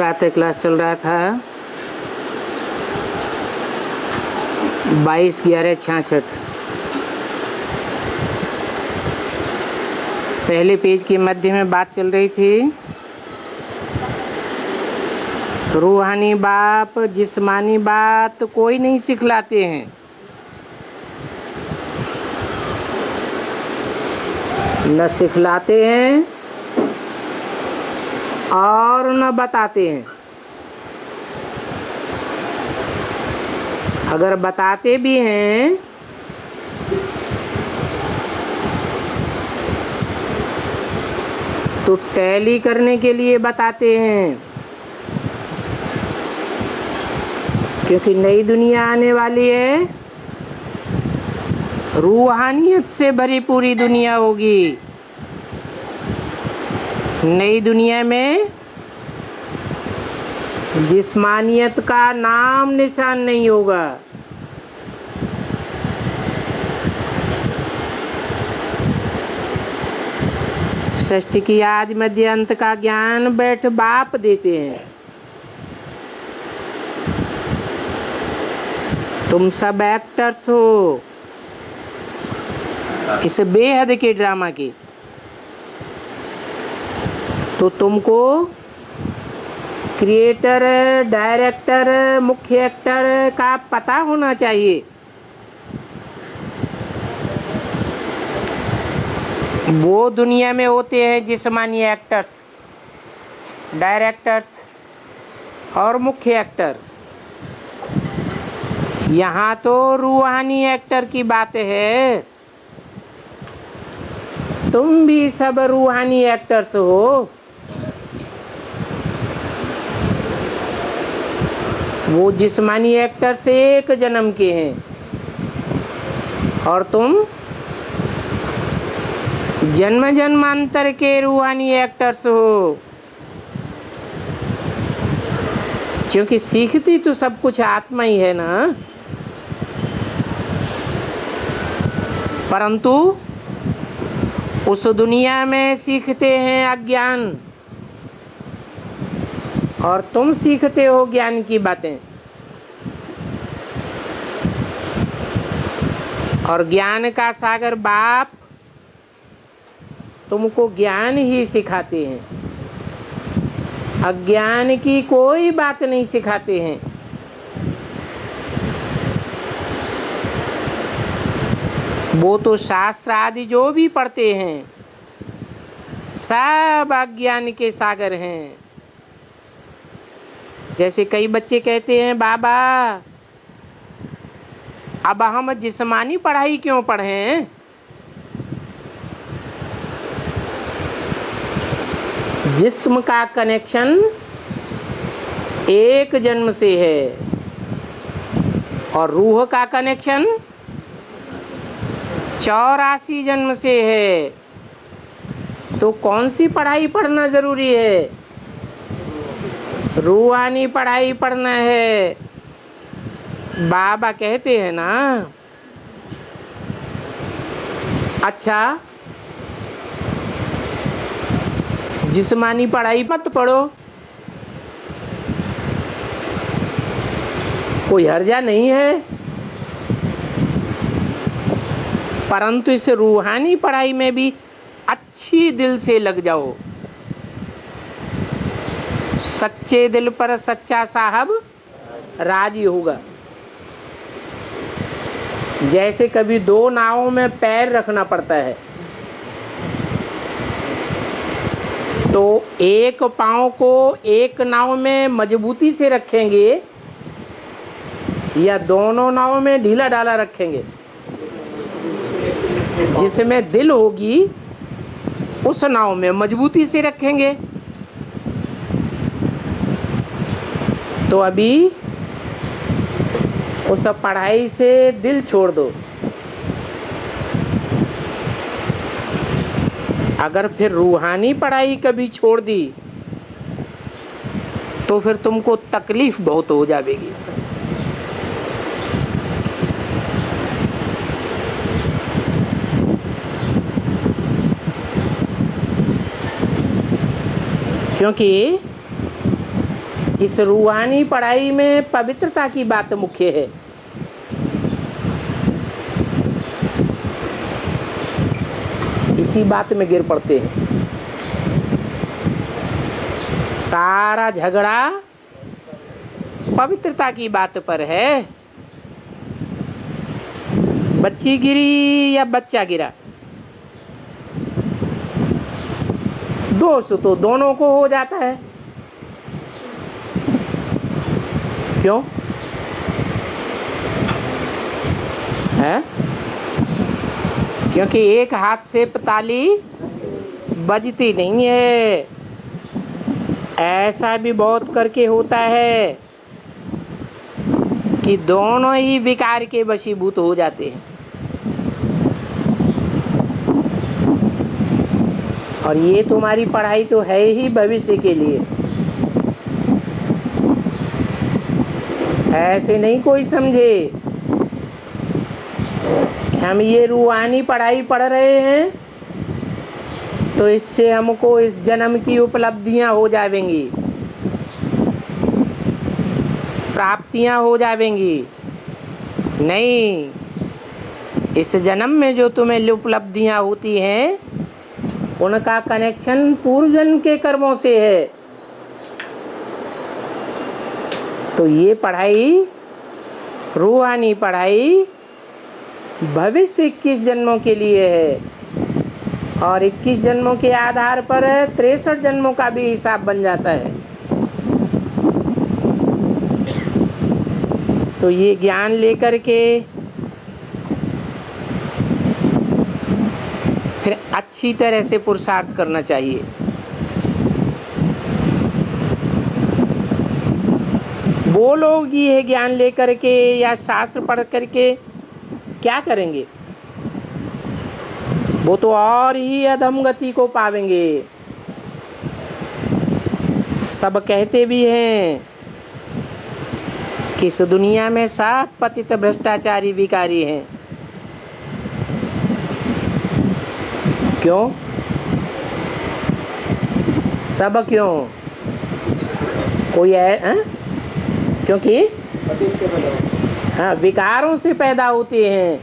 प्रातः क्लास चल रहा था 22/11/66। पहले पेज के मध्य में बात चल रही थी रूहानी बाप जिस्मानी बात कोई नहीं सिखलाते हैं, न सिखलाते हैं और न बताते हैं। अगर बताते भी हैं तो टैली करने के लिए बताते हैं, क्योंकि नई दुनिया आने वाली है, रूहानियत से भरी पूरी दुनिया होगी। नई दुनिया में जिस्मानियत का नाम निशान नहीं होगा। षष्ठ की आदि मध्य अंत का ज्ञान बैठ बाप देते हैं। तुम सब एक्टर्स हो इस बेहद के ड्रामा के, तो तुमको क्रिएटर, डायरेक्टर, मुख्य एक्टर का पता होना चाहिए। वो दुनिया में होते हैं जिस्मानी एक्टर्स, डायरेक्टर्स और मुख्य एक्टर। यहाँ तो रूहानी एक्टर की बात है। तुम भी सब रूहानी एक्टर्स हो। वो जिस्मानी एक्टर से एक जन्म के हैं और तुम जन्म जन्मांतर के रूहानी एक्टर्स हो, क्योंकि सीखती तो सब कुछ आत्मा ही है ना। परंतु उस दुनिया में सीखते हैं अज्ञान और तुम सीखते हो ज्ञान की बातें, और ज्ञान का सागर बाप तुमको ज्ञान ही सिखाते हैं, अज्ञान की कोई बात नहीं सिखाते हैं। वो तो शास्त्र आदि जो भी पढ़ते हैं सब अज्ञान के सागर हैं। जैसे कई बच्चे कहते हैं बाबा अब हम जिस्मानी पढ़ाई क्यों पढ़ें? जिस्म का कनेक्शन एक जन्म से है और रूह का कनेक्शन 84 जन्म से है। तो कौन सी पढ़ाई पढ़ना जरूरी है? रूहानी पढ़ाई पढ़ना है। बाबा कहते हैं ना, अच्छा जिस्मानी पढ़ाई मत पढ़ो, कोई हर्जा नहीं है, परंतु इस रूहानी पढ़ाई में भी अच्छी दिल से लग जाओ। सच्चे दिल पर सच्चा साहब राजी होगा। जैसे कभी दो नावों में पैर रखना पड़ता है, तो एक पाँव को एक नाव में मजबूती से रखेंगे या दोनों नाव में ढीला ढाला रखेंगे? जिसमें दिल होगी उस नाव में मजबूती से रखेंगे। तो अभी उस पढ़ाई से दिल छोड़ दो। अगर फिर रूहानी पढ़ाई कभी छोड़ दी तो फिर तुमको तकलीफ बहुत हो जाएगी। क्योंकि इस रूहानी पढ़ाई में पवित्रता की बात मुख्य है। इसी बात में गिर पड़ते हैं। सारा झगड़ा पवित्रता की बात पर है। बच्ची गिरी या बच्चा गिरा, दोष तो दोनों को हो जाता है। क्यों है? क्योंकि एक हाथ से ताली बजती नहीं है। ऐसा भी बहुत करके होता है कि दोनों ही विकार के वशीभूत हो जाते हैं। और ये तुम्हारी पढ़ाई तो है ही भविष्य के लिए। ऐसे नहीं कोई समझे कि हम ये रूहानी पढ़ाई पढ़ रहे हैं तो इससे हमको इस जन्म की उपलब्धियां हो जाएंगी, प्राप्तियां हो जाएंगी। नहीं, इस जन्म में जो तुम्हें उपलब्धियां होती हैं उनका कनेक्शन पूर्व जन्म के कर्मों से है। तो ये पढ़ाई, रूहानी पढ़ाई भविष्य 21 जन्मों के लिए है और 21 जन्मों के आधार पर 63 जन्मों का भी हिसाब बन जाता है। तो ये ज्ञान लेकर के फिर अच्छी तरह से पुरुषार्थ करना चाहिए। वो लोग ये ज्ञान लेकर के या शास्त्र पढ़ करके क्या करेंगे? वो तो और ही अधम गति को पावेंगे। सब कहते भी हैं कि इस दुनिया में सब पतित भ्रष्टाचारी विकारी हैं। क्यों? सब क्यों? कोई है? क्योंकि हाँ, विकारों से पैदा होते हैं।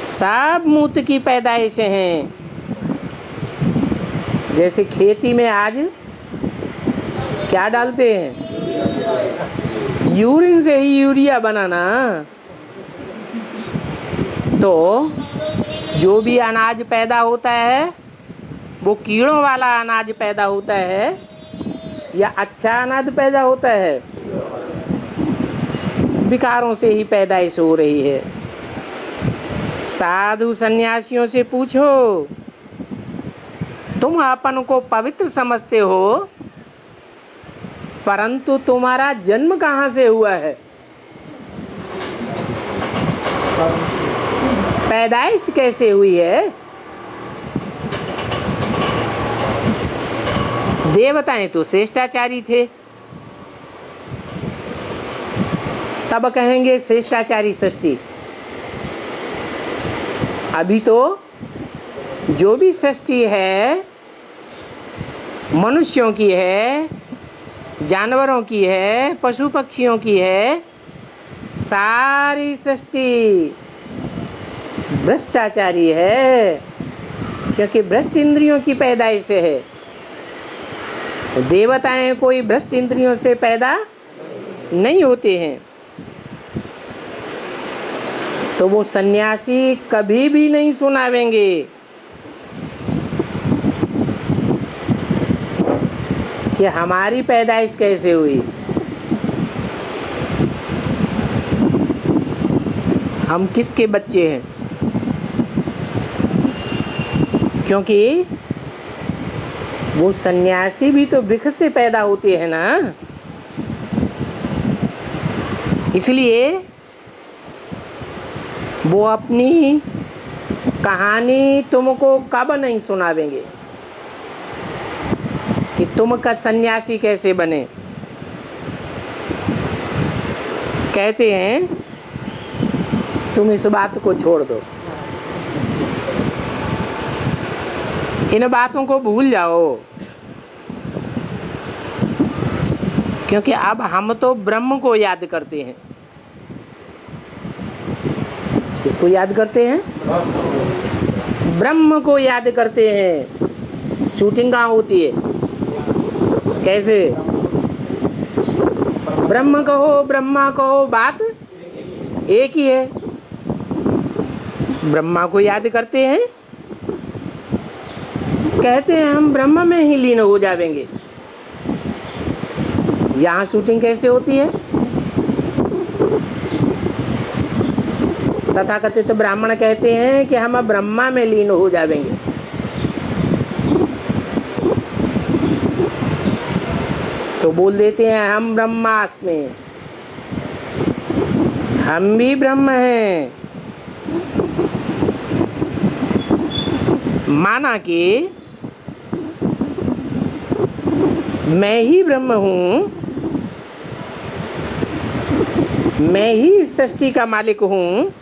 सब मूत की पैदाइश हैं। जैसे खेती में आज क्या डालते हैं? यूरिन से ही यूरिया बनाना। तो जो भी अनाज पैदा होता है वो कीड़ों वाला अनाज पैदा होता है या अच्छा अनाज पैदा होता है? विकारों से ही पैदाइश हो रही है। साधु सन्यासियों से पूछो, तुम अपन को पवित्र समझते हो, परंतु तुम्हारा जन्म कहाँ से हुआ है? पैदाइश कैसे हुई है? देवताएं तो श्रेष्ठाचारी थे, तब कहेंगे श्रेष्ठाचारी सृष्टि। अभी तो जो भी सृष्टि है, मनुष्यों की है, जानवरों की है, पशु पक्षियों की है, सारी सृष्टि भ्रष्टाचारी है। क्योंकि भ्रष्ट इंद्रियों की पैदाइश है। देवताएं कोई भ्रष्ट इंद्रियों से पैदा नहीं होते हैं। तो वो सन्यासी कभी भी नहीं सुनावेंगे कि हमारी पैदाइश कैसे हुई। हम किसके बच्चे हैं? क्योंकि वो सन्यासी भी तो वृक्ष से पैदा होते हैं ना। इसलिए वो अपनी कहानी तुमको कब नहीं सुनावेंगे कि तुम का सन्यासी कैसे बने। कहते हैं तुम इस बात को छोड़ दो, इन बातों को भूल जाओ। क्योंकि अब हम तो ब्रह्म को याद करते हैं। किसको याद करते हैं? ब्रह्म को याद करते हैं। शूटिंग कहाँ होती है? कैसे? ब्रह्म कहो ब्रह्मा कहो, बात एक ही है। ब्रह्मा को याद करते हैं, कहते हैं हम ब्रह्म में ही लीन हो जाएंगे। यहाँ शूटिंग कैसे होती है? तथाकथित ब्राह्मण कहते हैं कि हम अब ब्रह्मा में लीन हो जाएंगे। तो बोल देते हैं हम ब्रह्मास्मि, हम भी ब्रह्म हैं। माना कि मैं ही ब्रह्म हूँ, मैं ही इस सृष्टि का मालिक हूँ।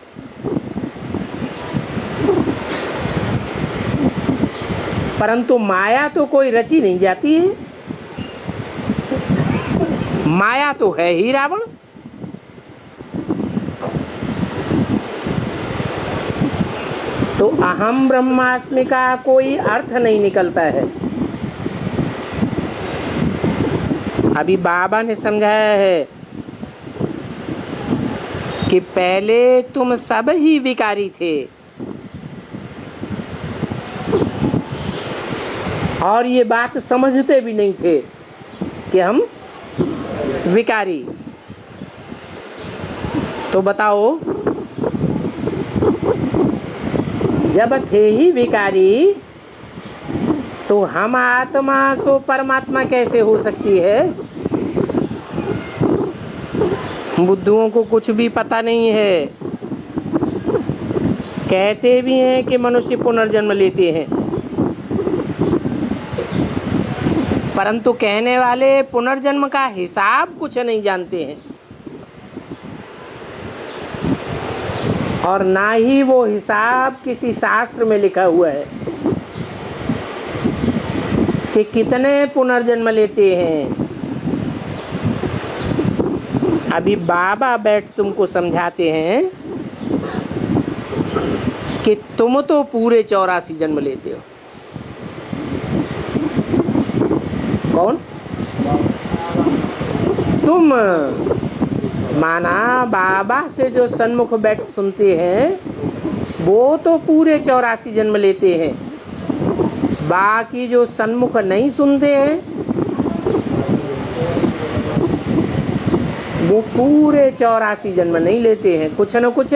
परंतु माया तो कोई रची नहीं जाती है। माया तो है ही रावण। तो अहम ब्रह्मास्मि का कोई अर्थ नहीं निकलता है। अभी बाबा ने समझाया है कि पहले तुम सब ही विकारी थे और ये बात समझते भी नहीं थे कि हम विकारी। तो बताओ, जब थे ही विकारी तो हम आत्मा सो परमात्मा कैसे हो सकती है? बुद्धुओं को कुछ भी पता नहीं है। कहते भी हैं कि मनुष्य पुनर्जन्म लेते हैं, परंतु कहने वाले पुनर्जन्म का हिसाब कुछ नहीं जानते हैं और ना ही वो हिसाब किसी शास्त्र में लिखा हुआ है कि कितने पुनर्जन्म लेते हैं। अभी बाबा बैठ तुमको समझाते हैं कि तुम तो पूरे 84 जन्म लेते हो। कौन? तुम। माना बाबा से जो सन्मुख बैठ सुनते हैं वो तो पूरे 84 जन्म लेते हैं। बाकी जो सन्मुख नहीं सुनते हैं वो पूरे 84 जन्म नहीं लेते हैं, कुछ न कुछ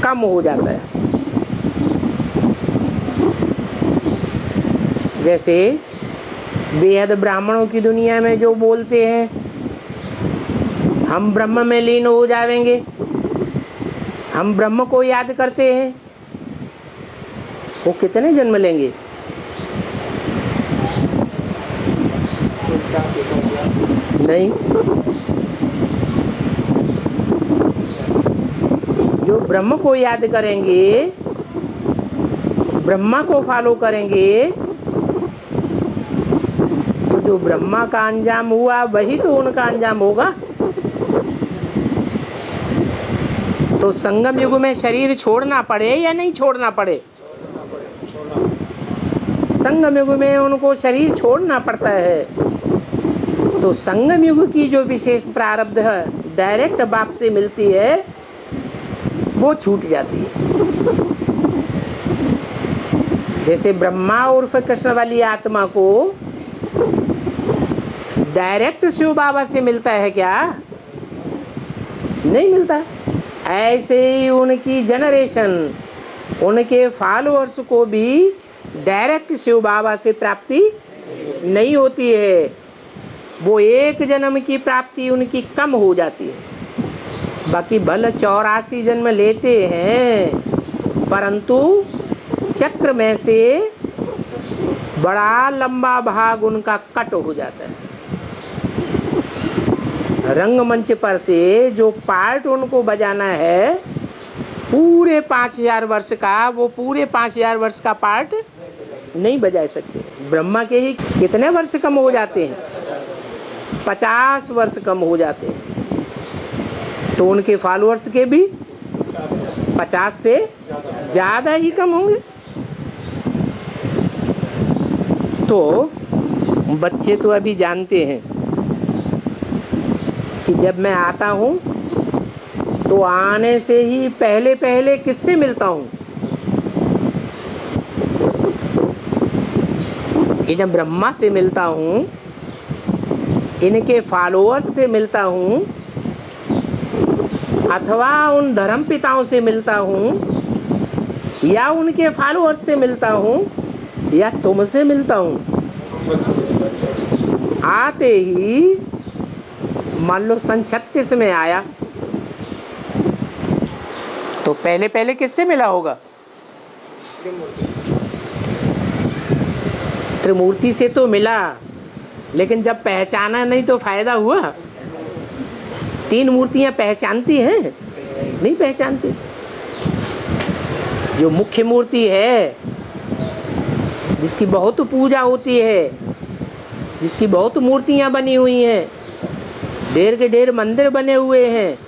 कम हो जाता है। जैसे बेहद ब्राह्मणों की दुनिया में जो बोलते हैं हम ब्रह्म में लीन हो जाएंगे, हम ब्रह्म को याद करते हैं, वो कितने जन्म लेंगे? नहीं, जो ब्रह्म को याद करेंगे, ब्रह्मा को फॉलो करेंगे, तो जो ब्रह्मा का अंजाम हुआ वही तो उनका अंजाम होगा। तो संगम युग में शरीर छोड़ना पड़े या नहीं छोड़ना पड़े? संगम युग में उनको शरीर छोड़ना पड़ता है। तो संगम युग की जो विशेष प्रारब्ध है डायरेक्ट बाप से मिलती है वो छूट जाती है। जैसे ब्रह्मा उर्फ कृष्ण वाली आत्मा को डायरेक्ट शिव बाबा से मिलता है क्या? नहीं मिलता। ऐसे ही उनकी जनरेशन, उनके फॉलोअर्स को भी डायरेक्ट शिव बाबा से प्राप्ति नहीं होती है। वो एक जन्म की प्राप्ति उनकी कम हो जाती है। बाकी भले 84 जन्म लेते हैं, परंतु चक्र में से बड़ा लंबा भाग उनका कट हो जाता है। रंगमंच पर से जो पार्ट उनको बजाना है पूरे 5000 वर्ष का, वो पूरे 5000 वर्ष का पार्ट नहीं बजा सकते। ब्रह्मा के ही कितने वर्ष कम हो जाते हैं? 50 वर्ष कम हो जाते हैं, तो उनके फॉलोअर्स के भी 50 से ज़्यादा ही कम होंगे। तो बच्चे तो अभी जानते हैं कि जब मैं आता हूँ तो आने से ही पहले पहले किससे मिलता हूँ? इन ब्रह्मा से मिलता हूँ, इनके फॉलोअर्स से मिलता हूँ, अथवा उन धर्म पिताओं से मिलता हूँ, या उनके फॉलोअर्स से मिलता हूँ, या तुमसे मिलता हूँ। आते ही मान लो सन 36 में आया तो पहले पहले किससे मिला होगा? त्रिमूर्ति से तो मिला, लेकिन जब पहचाना नहीं तो फायदा हुआ? 3 मूर्तियां पहचानती हैं? नहीं पहचानती। जो मुख्य मूर्ति है, जिसकी बहुत पूजा होती है, जिसकी बहुत मूर्तियां बनी हुई हैं, ढेर के ढेर मंदिर बने हुए हैं,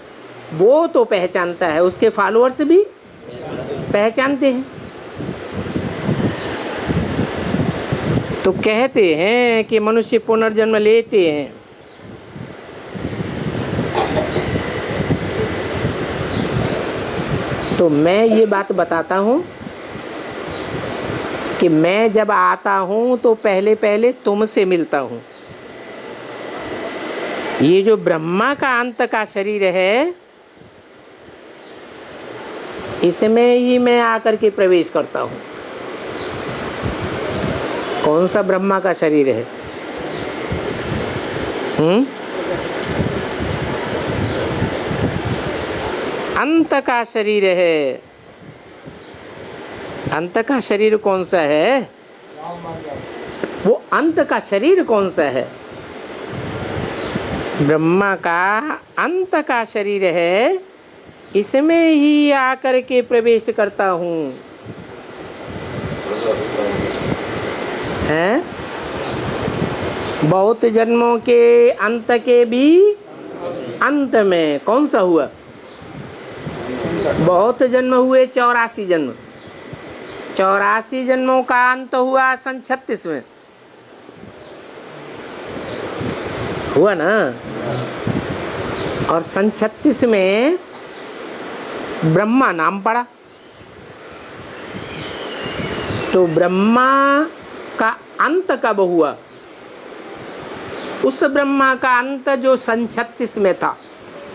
वो तो पहचानता है, उसके फॉलोअर्स भी पहचानते हैं। तो कहते हैं कि मनुष्य पुनर्जन्म लेते हैं। तो मैं ये बात बताता हूँ कि मैं जब आता हूँ तो पहले पहले तुमसे मिलता हूँ। ये जो ब्रह्मा का अंत का शरीर है, इसमें ही मैं आकर के प्रवेश करता हूँ। कौन सा ब्रह्मा का शरीर है? अंत का शरीर है। अंत का शरीर कौन सा है? वो अंत का शरीर कौन सा है? ब्रह्मा का अंत का शरीर है, इसमें ही आकर के प्रवेश करता हूँ। हैं? बहुत जन्मों के अंत के भी अंत में कौन सा हुआ? बहुत जन्म हुए, 84 जन्म। 84 जन्मों का अंत हुआ सन 36 में, हुआ ना? और सन 36 में ब्रह्मा नाम पड़ा। तो ब्रह्मा का अंत कब हुआ? उस ब्रह्मा का अंत जो सन 36 में था,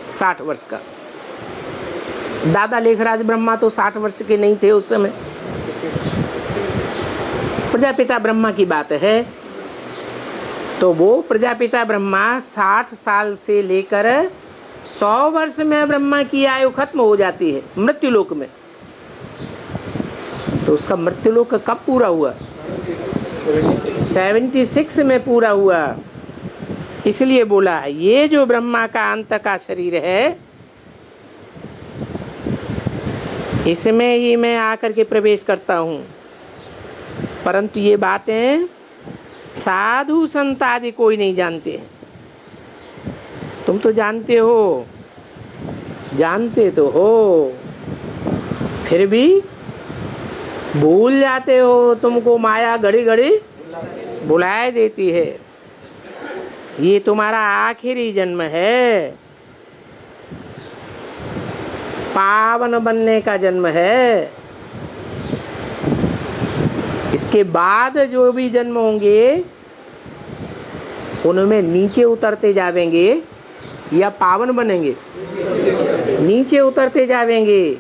60 वर्ष का। दादा लेखराज ब्रह्मा तो 60 वर्ष के नहीं थे उस समय। प्रजापिता ब्रह्मा की बात है। तो वो प्रजापिता ब्रह्मा 60 साल से लेकर 100 वर्ष में ब्रह्मा की आयु खत्म हो जाती है मृत्युलोक में। तो उसका मृत्युलोक कब पूरा हुआ? 76 में पूरा हुआ। इसलिए बोला ये जो ब्रह्मा का अंत का शरीर है, इसमें ही मैं आकर के प्रवेश करता हूँ। परंतु ये बातें साधु संत आदि कोई नहीं जानते। तुम तो जानते हो, जानते तो हो, फिर भी भूल जाते हो। तुमको माया घड़ी घड़ी बुलाए देती है। ये तुम्हारा आखिरी जन्म है, पावन बनने का जन्म है। इसके बाद जो भी जन्म होंगे उनमें नीचे उतरते जावेंगे या पावन बनेंगे? नीचे उतरते जावेंगे।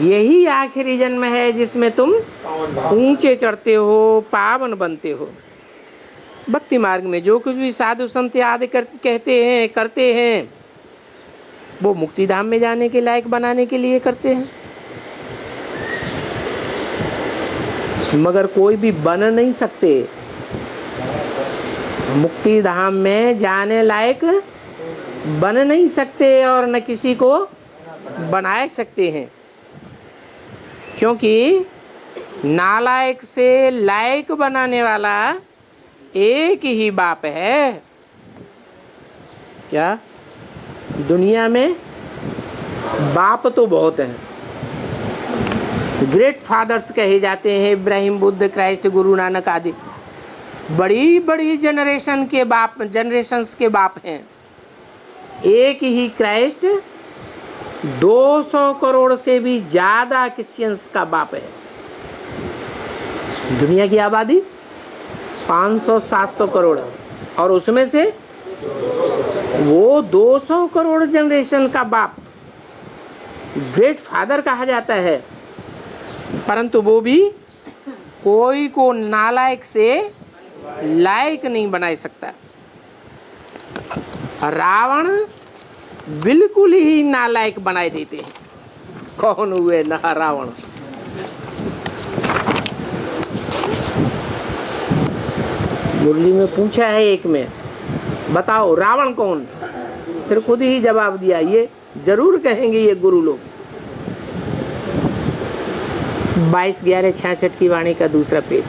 यही आखिरी जन्म है जिसमें तुम ऊंचे चढ़ते हो, पावन बनते हो। भक्ति मार्ग में जो कुछ भी साधु संत आदि कहते हैं, करते हैं, वो मुक्ति धाम में जाने के लायक बनाने के लिए करते हैं। मगर कोई भी बन नहीं सकते। मुक्ति धाम में जाने लायक बन नहीं सकते और न किसी को बनाए सकते हैं, क्योंकि नालायक से लायक बनाने वाला एक ही बाप है। क्या दुनिया में बाप तो बहुत हैं, ग्रेट फादर्स कहे जाते हैं, इब्राहिम, बुद्ध, क्राइस्ट, गुरु नानक आदि बड़ी बड़ी जनरेशंस के बाप हैं। एक ही क्राइस्ट 200 करोड़ से भी ज्यादा क्रिश्चियंस का बाप है। दुनिया की आबादी 500-700 करोड़ और उसमें से वो 200 करोड़ जनरेशन का बाप ग्रेट फादर कहा जाता है। परंतु वो भी कोई को नालायक से लायक नहीं बना सकता। रावण बिल्कुल ही नालायक बनाए देते हैं। कौन हुए ना रावण? मुरली में पूछा है एक में, बताओ रावण कौन? फिर खुद ही जवाब दिया, ये जरूर कहेंगे ये गुरु लोग। 22/11/66 की वाणी का दूसरा पेज।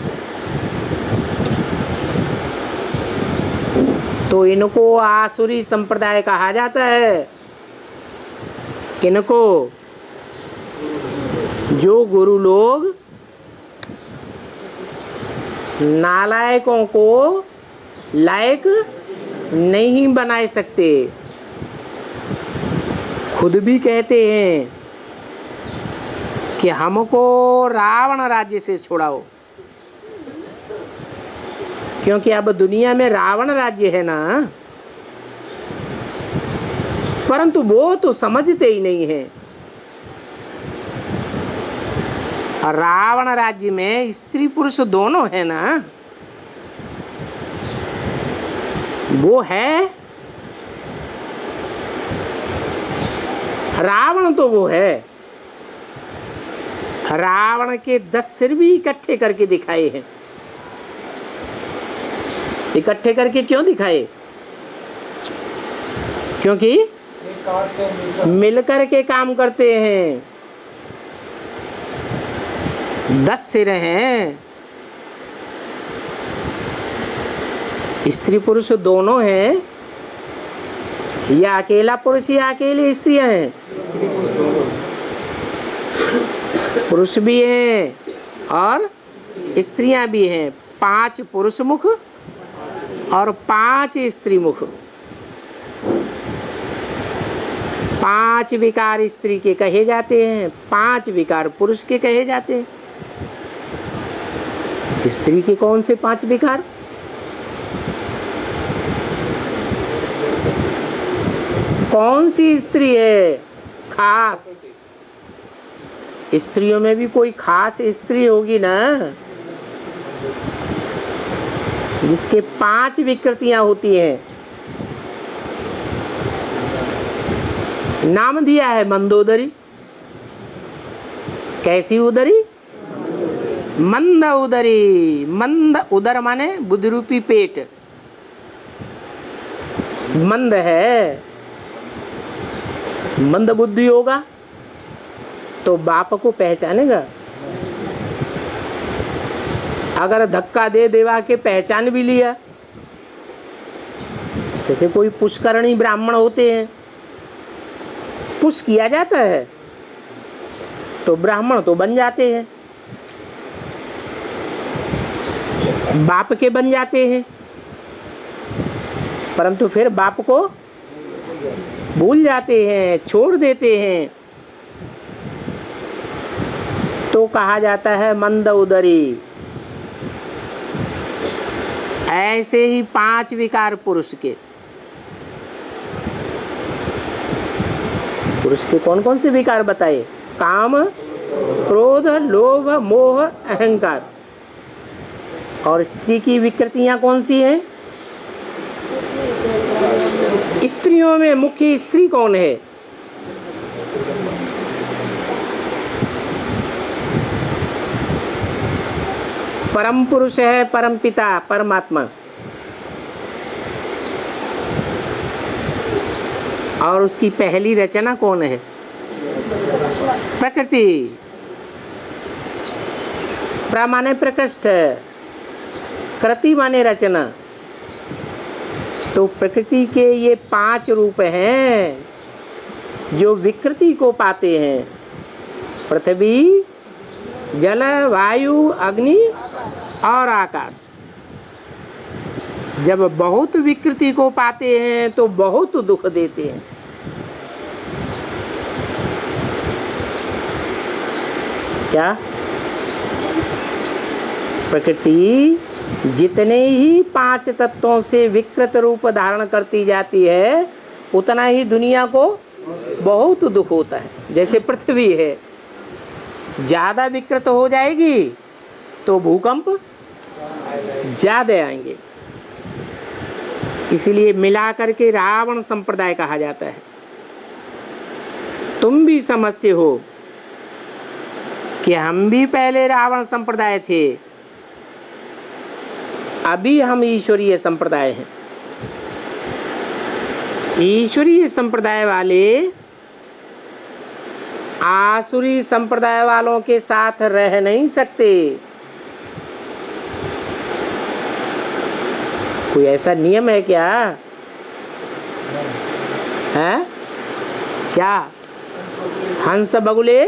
तो इनको आसुरी संप्रदाय कहा जाता है। किनको? जो गुरु लोग नालायकों को लायक नहीं बना सकते। खुद भी कहते हैं कि हमको रावण राज्य से छुड़ाओ, क्योंकि अब दुनिया में रावण राज्य है ना। परंतु वो तो समझते ही नहीं है। रावण राज्य में स्त्री पुरुष दोनों है ना। वो है रावण, तो वो है। रावण के 10 सिर भी इकट्ठे करके दिखाए हैं। इकट्ठे करके क्यों दिखाए? क्योंकि मिलकर के काम करते हैं। 10 सिर हैं, स्त्री पुरुष दोनों हैं, या अकेला पुरुष या अकेली स्त्रियां हैं? पुरुष भी हैं और स्त्रियां भी हैं। 5 पुरुष मुख और 5 स्त्री मुख। 5 विकार स्त्री के कहे जाते हैं, 5 विकार पुरुष के कहे जाते हैं। स्त्री के कौन से 5 विकार? कौन सी स्त्री है खास? स्त्रियों में भी कोई खास स्त्री होगी ना, जिसके 5 विकृतियां होती हैं। नाम दिया है मंदोदरी। कैसी उदरी? मंद उदरी। मंद उदर माने बुद्धि रूपी पेट। मंद है, मंद बुद्धि होगा तो बाप को पहचानेगा। अगर धक्का दे देवा के पहचान भी लिया, जैसे कोई पुष्करणी ब्राह्मण होते हैं, पुश किया जाता है तो ब्राह्मण तो बन जाते हैं, बाप के बन जाते हैं। परंतु फिर बाप को भूल जाते हैं, छोड़ देते हैं, तो कहा जाता है मंद उदरी। ऐसे ही 5 विकार पुरुष के। पुरुष के कौन कौन से विकार बताए? काम, क्रोध, लोभ, मोह, अहंकार। और स्त्री की विकृतियां कौन सी हैं? स्त्रियों में मुख्य स्त्री कौन है? परम पुरुष है, परम पिता, परमात्मा। और उसकी पहली रचना कौन है? प्रकृति। प्र माने प्रकृष्ट, कृति माने रचना। तो प्रकृति के ये 5 रूप हैं जो विकृति को पाते हैं। पृथ्वी, जल, वायु, अग्नि और आकाश। जब बहुत विकृति को पाते हैं तो बहुत दुख देते हैं। क्या? प्रकृति जितने ही 5 तत्वों से विकृत रूप धारण करती जाती है उतना ही दुनिया को बहुत दुख होता है। जैसे पृथ्वी है, ज्यादा विकृत हो जाएगी तो भूकंप ज्यादा आएंगे। इसलिए मिला करके रावण संप्रदाय कहा जाता है। तुम भी समझते हो कि हम भी पहले रावण संप्रदाय थे, अभी हम ईश्वरीय संप्रदाय हैं। ईश्वरीय संप्रदाय वाले आसुरी संप्रदाय वालों के साथ रह नहीं सकते। कोई ऐसा नियम है क्या? है क्या? हंस बगुले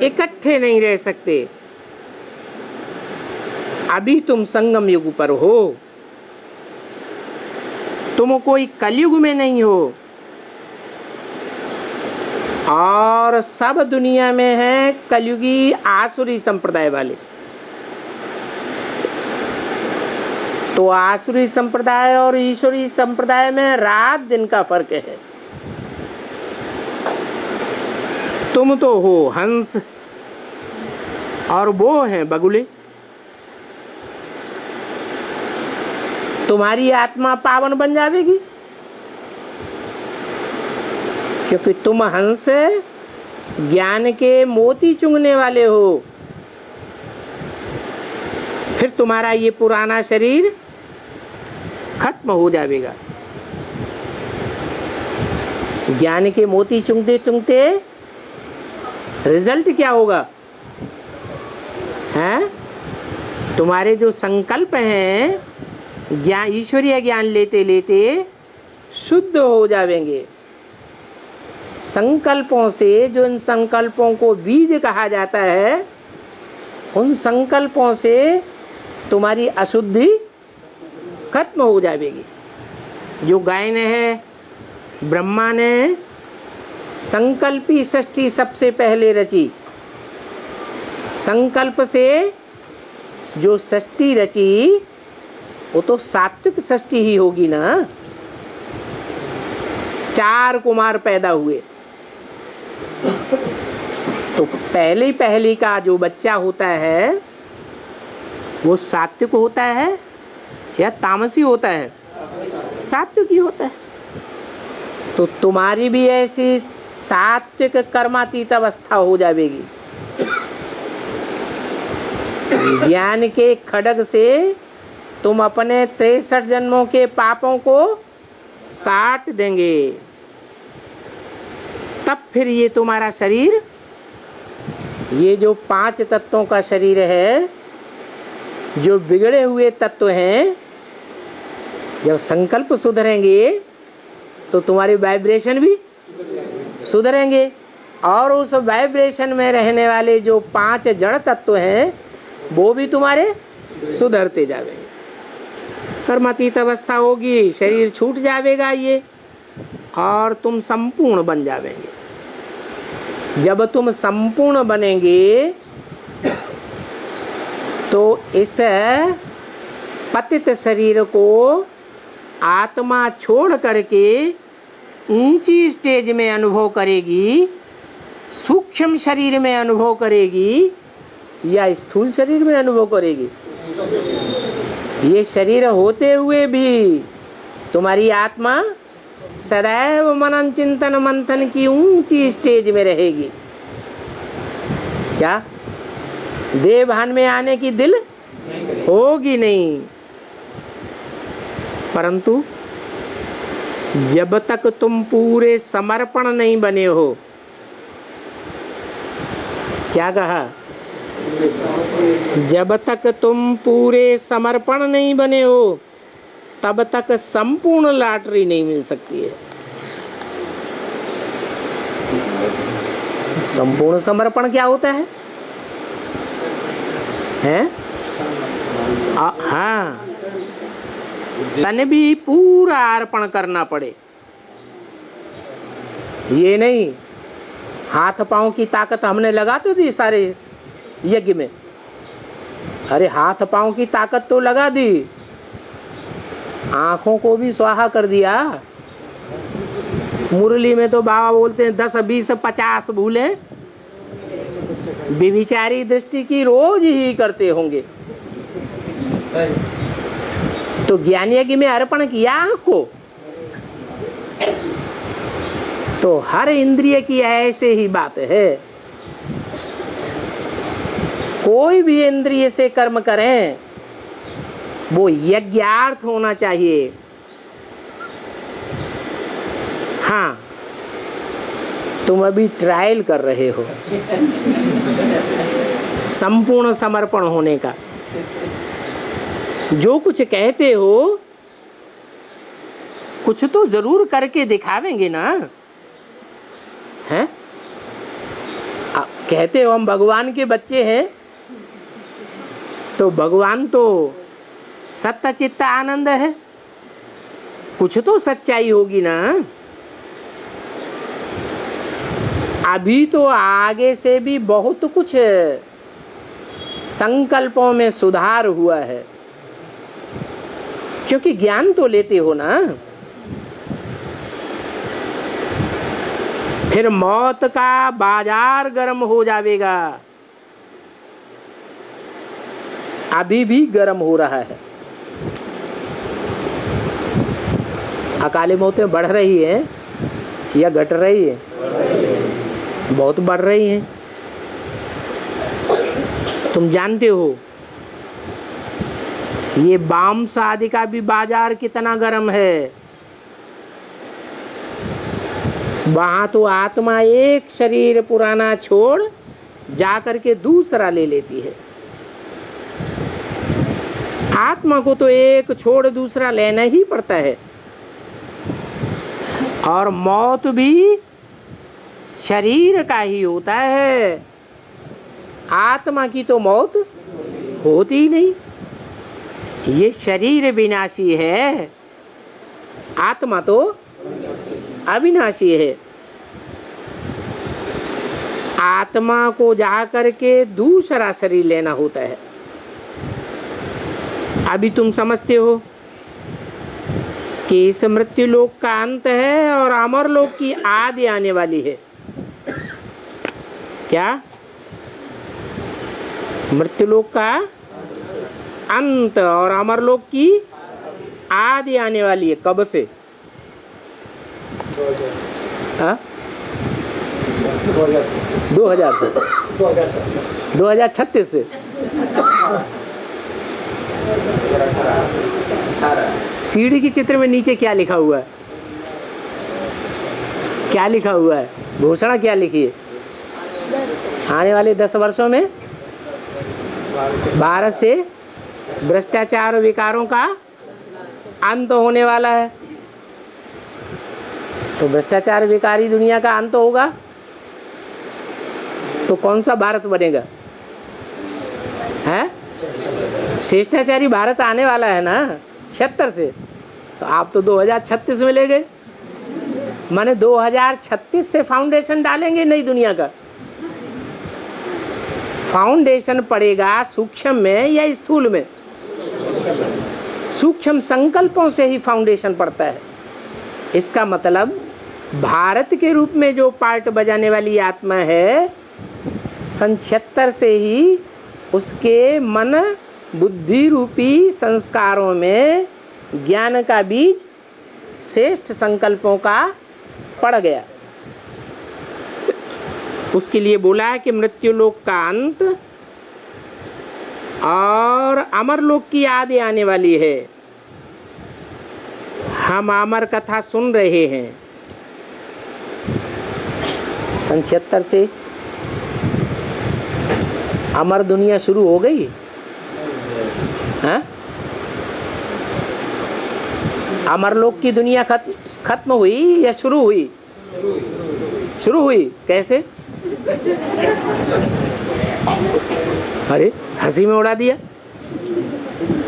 इकट्ठे नहीं रह सकते। अभी तुम संगम युग पर हो, तुम कोई कलयुग में नहीं हो। और सब दुनिया में है कलयुगी आसुरी संप्रदाय वाले। तो आसुरी संप्रदाय और ईश्वरी संप्रदाय में रात दिन का फर्क है। तुम तो हो हंस और वो हैं बगुले। तुम्हारी आत्मा पावन बन जाएगी क्योंकि तुम हंस ज्ञान के मोती चुंगने वाले हो। फिर तुम्हारा ये पुराना शरीर खत्म हो जाएगा। ज्ञान के मोती चुंगते चुंगते रिजल्ट क्या होगा? हैं? तुम्हारे जो संकल्प हैं, ज्ञान, ईश्वरीय ज्ञान लेते लेते शुद्ध हो जाएंगे। संकल्पों से, जो इन संकल्पों को बीज कहा जाता है, उन संकल्पों से तुम्हारी अशुद्धि खत्म हो जाएगी। जो गाय ने है, ब्रह्मा ने संकल्पी सृष्टि सबसे पहले रची। संकल्प से जो सृष्टि रची वो तो सात्विक सृष्टि ही होगी ना। 4 कुमार पैदा हुए तो पहली का जो बच्चा होता है वो सात्विक होता है या तामसी होता है? सात्विक ही होता है। तो तुम्हारी भी ऐसी सात्विक कर्मातीत अवस्था हो जाएगी। ज्ञान के खड्ग से तुम अपने 63 जन्मों के पापों को काट देंगे। तब फिर ये तुम्हारा शरीर, ये जो 5 तत्वों का शरीर है, जो बिगड़े हुए तत्व हैं, जब संकल्प सुधरेंगे तो तुम्हारी वाइब्रेशन भी सुधरेंगे। और उस वाइब्रेशन में रहने वाले जो 5 जड़ तत्व हैं वो भी तुम्हारे सुधरते जाएंगे। कर्मातीत अवस्था होगी, शरीर छूट जाएगा ये, और तुम संपूर्ण बन जाएंगे। जब तुम संपूर्ण बनेंगे तो इस पतित शरीर को आत्मा छोड़ करके ऊंची स्टेज में अनुभव करेगी, सूक्ष्म शरीर में अनुभव करेगी या स्थूल शरीर में अनुभव करेगी। ये शरीर होते हुए भी तुम्हारी आत्मा सदैव मनन चिंतन मंथन की ऊंची स्टेज में रहेगी। क्या देह भान में आने की दिल होगी नहीं। परंतु जब तक तुम पूरे समर्पण नहीं बने हो, क्या कहा? जब तक तुम पूरे समर्पण नहीं बने हो तब तक संपूर्ण लॉटरी नहीं मिल सकती है। संपूर्ण समर्पण क्या होता है? हैं? हाँ, तन भी पूरा अर्पण करना पड़े। ये नहीं हाथ पांव की ताकत हमने लगा तो दी सारे यज्ञ में। अरे हाथ पांव की ताकत तो लगा दी, आंखों को भी स्वाहा कर दिया। मुरली में तो बाबा बोलते हैं 10, 20, 50 भूले व्यभिचारी दृष्टि की रोज ही करते होंगे। तो ज्ञान यज्ञ में अर्पण किया आंख को, तो हर इंद्रिय की ऐसे ही बात है। कोई भी इंद्रिय से कर्म करें वो यज्ञार्थ होना चाहिए। हाँ, तुम अभी ट्रायल कर रहे हो संपूर्ण समर्पण होने का। जो कुछ कहते हो कुछ तो जरूर करके दिखावेंगे ना। हैं? कहते हो हम भगवान के बच्चे हैं, तो भगवान तो सत्य चित्त आनंद है, कुछ तो सच्चाई होगी ना। अभी तो आगे से भी बहुत कुछ संकल्पों में सुधार हुआ है, क्योंकि ज्ञान तो लेते हो ना। फिर मौत का बाजार गर्म हो जाएगा, अभी भी गर्म हो रहा है। अकाली मौतें बढ़ रही है या घट रही है? बहुत बढ़ रही है। तुम जानते हो ये बाम शादी का भी बाजार कितना गर्म है। वहां तो आत्मा एक शरीर पुराना छोड़ जा करके दूसरा ले लेती है। आत्मा को तो एक छोड़ दूसरा लेना ही पड़ता है। और मौत भी शरीर का ही होता है, आत्मा की तो मौत होती ही नहीं। ये शरीर विनाशी है, आत्मा तो अविनाशी है। आत्मा को जा करके दूसरा शरीर लेना होता है। अभी तुम समझते हो कि इस मृत्यु लोक का अंत है और अमर लोक की आदि आने वाली है। क्या? मृत्यु लोक का अंत और अमर लोक की आदि आने वाली है। कब से? 2000 से, 2036 से। सीढ़ी के चित्र में नीचे क्या लिखा हुआ है? क्या लिखा हुआ है? घोषणा क्या लिखी है? आने वाले 10 वर्षों में भारत से भ्रष्टाचार और विकारों का अंत होने वाला है। तो भ्रष्टाचार विकारी दुनिया का अंत होगा तो कौन सा भारत बनेगा? है शिष्टाचारी भारत आने वाला है ना 76 से। तो आप तो 2036 में ले गए, माने 2036 से फाउंडेशन डालेंगे नई दुनिया का। फाउंडेशन पड़ेगा सूक्ष्म में या स्थूल में? सूक्ष्म संकल्पों से ही फाउंडेशन पड़ता है। इसका मतलब भारत के रूप में जो पार्ट बजाने वाली आत्मा है, 76 से ही उसके मन बुद्धि रूपी संस्कारों में ज्ञान का बीज श्रेष्ठ संकल्पों का पड़ गया। उसके लिए बोला है कि मृत्यु लोक का अंत और अमर लोक की आदि आने वाली है। हम अमर कथा सुन रहे हैं। 76 से अमर दुनिया शुरू हो गई। हाँ? अमरलोक की दुनिया खत्म हुई या शुरू हुई? शुरू हुई। कैसे? अरे हंसी में उड़ा दिया।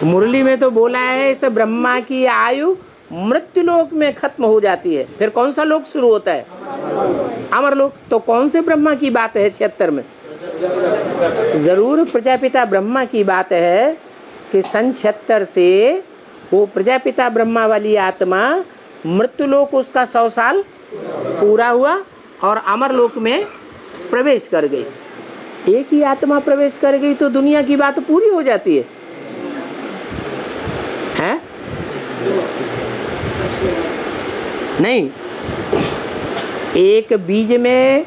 मुरली में तो बोला है इस ब्रह्मा की आयु मृत्युलोक में खत्म हो जाती है। फिर कौन सा लोक शुरू होता है? अमरलोक। तो कौन से ब्रह्मा की बात है 76 में? जरूर प्रजापिता ब्रह्मा की बात है कि सन 76 से वो प्रजापिता ब्रह्मा वाली आत्मा मृत्युलोक उसका 100 साल पूरा हुआ और अमरलोक में प्रवेश कर गई। एक ही आत्मा प्रवेश कर गई तो दुनिया की बात पूरी हो जाती है, हैं? नहीं, एक बीज में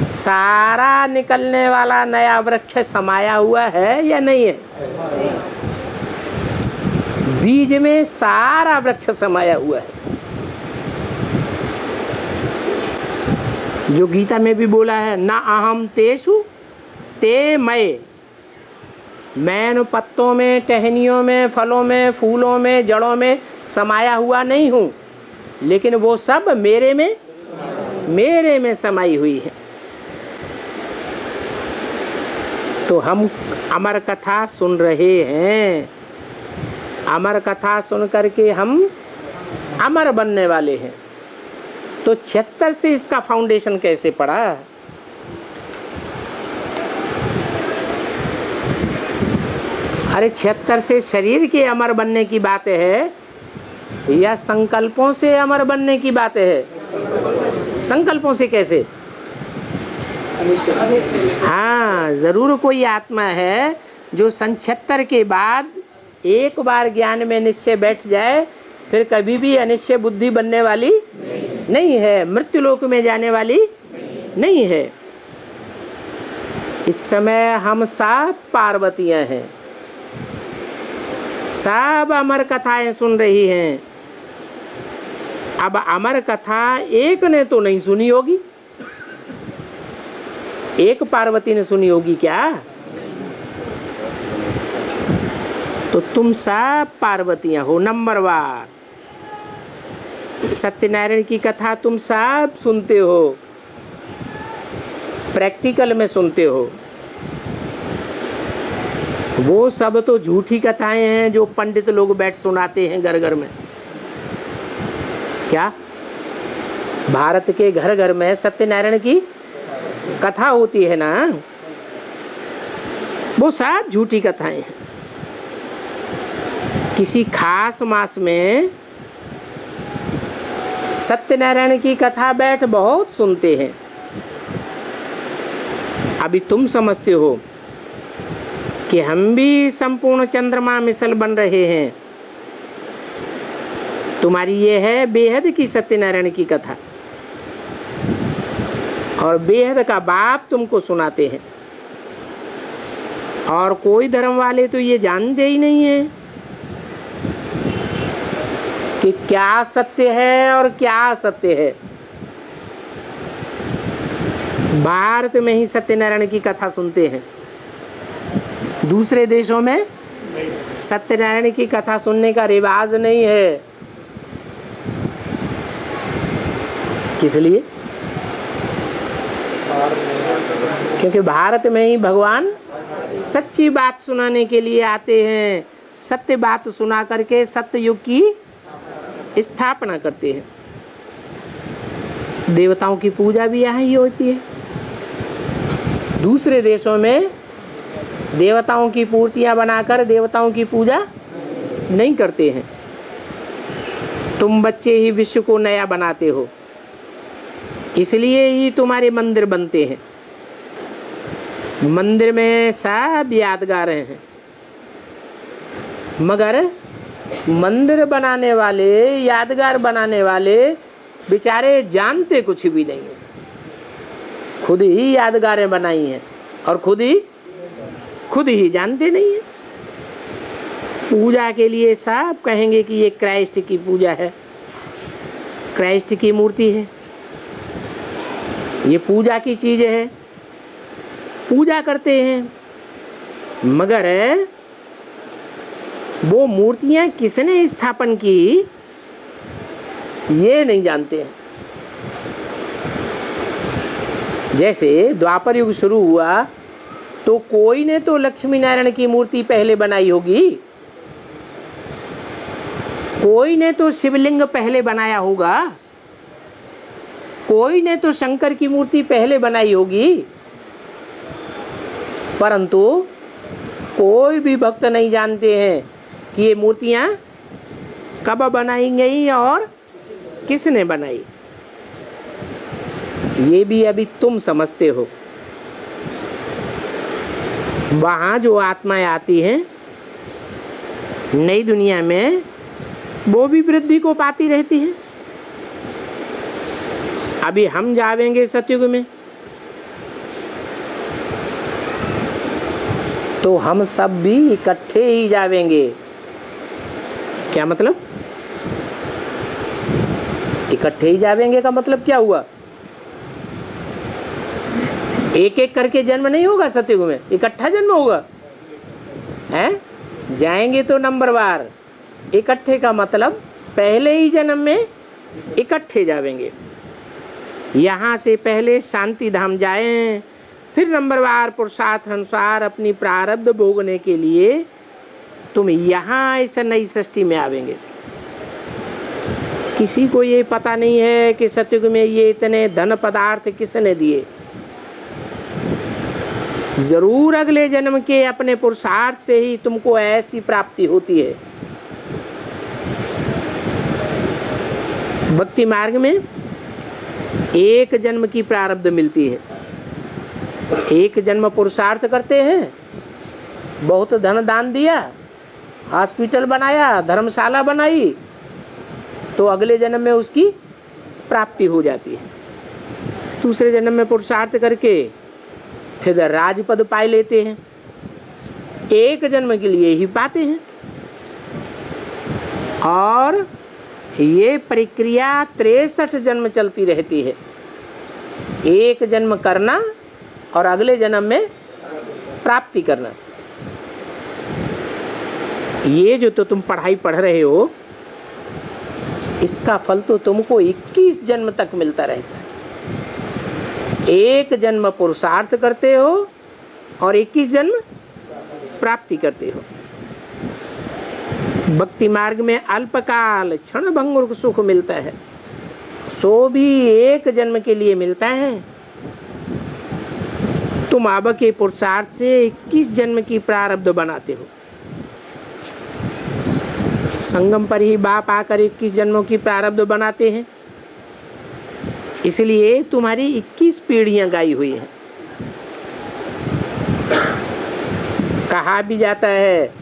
सारा निकलने वाला नया वृक्ष समाया हुआ है या नहीं है? बीज में सारा वृक्ष समाया हुआ है। जो गीता में भी बोला है, ना अहम तेषु ते मय। मैं उन पत्तों में, टहनियों में, फलों में, फूलों में, जड़ों में समाया हुआ नहीं हूँ, लेकिन वो सब मेरे में समाई हुई है। तो हम अमर कथा सुन रहे हैं। अमर कथा सुन करके हम अमर बनने वाले हैं। तो 76 से इसका फाउंडेशन कैसे पड़ा? अरे 76 से शरीर के अमर बनने की बात है या संकल्पों से अमर बनने की बात है? संकल्पों से कैसे? हाँ, जरूर कोई आत्मा है जो सन 76 के बाद एक बार ज्ञान में निश्चय बैठ जाए, फिर कभी भी अनिश्चय बुद्धि बनने वाली नहीं है, मृत्युलोक में जाने वाली नहीं है। इस समय हम सब पार्वतियां हैं, सब अमर कथाएं सुन रही हैं। अब अमर कथा एक ने तो नहीं सुनी होगी, एक पार्वती ने सुनी होगी क्या? तो तुम सब पार्वतियां हो। नंबर 1, सत्यनारायण की कथा तुम सब सुनते हो, प्रैक्टिकल में सुनते हो। वो सब तो झूठी कथाएं हैं जो पंडित लोग बैठ सुनाते हैं घर घर में। क्या भारत के घर घर में सत्यनारायण की कथा होती है ना? वो सब झूठी कथाएं हैं। किसी खास मास में सत्यनारायण की कथा बैठ बहुत सुनते हैं। अभी तुम समझते हो कि हम भी संपूर्ण चंद्रमा मिसल बन रहे हैं। तुम्हारी ये है बेहद की सत्यनारायण की कथा, और बेहद का बाप तुमको सुनाते हैं। और कोई धर्म वाले तो ये जानते ही नहीं है कि क्या सत्य है और क्या असत्य है। भारत में ही सत्यनारायण की कथा सुनते हैं, दूसरे देशों में सत्यनारायण की कथा सुनने का रिवाज नहीं है। किस लिए? क्योंकि भारत में ही भगवान सच्ची बात सुनाने के लिए आते हैं, सत्य बात सुना करके सत्य युग की स्थापना करते हैं। देवताओं की पूजा भी यहाँ ही होती है। दूसरे देशों में देवताओं की मूर्तियां बनाकर देवताओं की पूजा नहीं करते हैं। तुम बच्चे ही विश्व को नया बनाते हो, इसलिए ही तुम्हारे मंदिर बनते हैं। मंदिर में सब यादगार हैं, मगर मंदिर बनाने वाले, यादगार बनाने वाले बेचारे जानते कुछ भी नहीं है। खुद ही यादगारें बनाई हैं और खुद ही जानते नहीं है। पूजा के लिए सब कहेंगे कि ये क्राइस्ट की पूजा है, क्राइस्ट की मूर्ति है, ये पूजा की चीज है, पूजा करते हैं। मगर वो मूर्तियां किसने स्थापन की ये नहीं जानते हैं। जैसे द्वापर युग शुरू हुआ तो कोई ने तो लक्ष्मी नारायण की मूर्ति पहले बनाई होगी, कोई ने तो शिवलिंग पहले बनाया होगा, कोई ने तो शंकर की मूर्ति पहले बनाई होगी, परंतु कोई भी भक्त नहीं जानते हैं कि ये मूर्तियां कब बनाई गई और किसने बनाई। ये भी अभी तुम समझते हो। वहाँ जो आत्माएं आती हैं नई दुनिया में, वो भी वृद्धि को पाती रहती हैं। अभी हम जावेंगे सतयुग में तो हम सब भी इकट्ठे ही जावेंगे। क्या मतलब? इकट्ठे ही जावेंगे का मतलब क्या हुआ? एक एक करके जन्म नहीं होगा सतयुग में, इकट्ठा जन्म होगा। हैं? जाएंगे तो नंबरवार। इकट्ठे का मतलब पहले ही जन्म में इकट्ठे जावेंगे। यहाँ से पहले शांति धाम जाएं, फिर नंबरवार पुरुषार्थ अनुसार अपनी प्रारब्ध भोगने के लिए तुम यहाँ इस नई सृष्टि में आवेंगे। किसी को ये पता नहीं है कि सतयुग में ये इतने धन पदार्थ किसने दिए। जरूर अगले जन्म के अपने पुरुषार्थ से ही तुमको ऐसी प्राप्ति होती है। भक्ति मार्ग में एक जन्म की प्रारब्ध मिलती है। एक जन्म पुरुषार्थ करते हैं, बहुत धन दान दिया, हॉस्पिटल बनाया, धर्मशाला बनाई, तो अगले जन्म में उसकी प्राप्ति हो जाती है। दूसरे जन्म में पुरुषार्थ करके फिर राजपद पाए लेते हैं। एक जन्म के लिए ही पाते हैं। और ये प्रक्रिया 63 जन्म चलती रहती है। एक जन्म करना और अगले जन्म में प्राप्ति करना। ये जो तो तुम पढ़ाई पढ़ रहे हो, इसका फल तो तुमको 21 जन्म तक मिलता रहता है। एक जन्म पुरुषार्थ करते हो और 21 जन्म प्राप्ति करते हो। भक्ति मार्ग में अल्पकाल क्षण भंगुर सुख मिलता है, सो भी एक जन्म के लिए मिलता है। तुम अब के पुरुषार्थ से 21 जन्म की प्रारब्ध बनाते हो। संगम पर ही बाप आकर 21 जन्मों की प्रारब्ध बनाते हैं। इसलिए तुम्हारी 21 पीढ़ियां गाई हुई हैं। कहा भी जाता है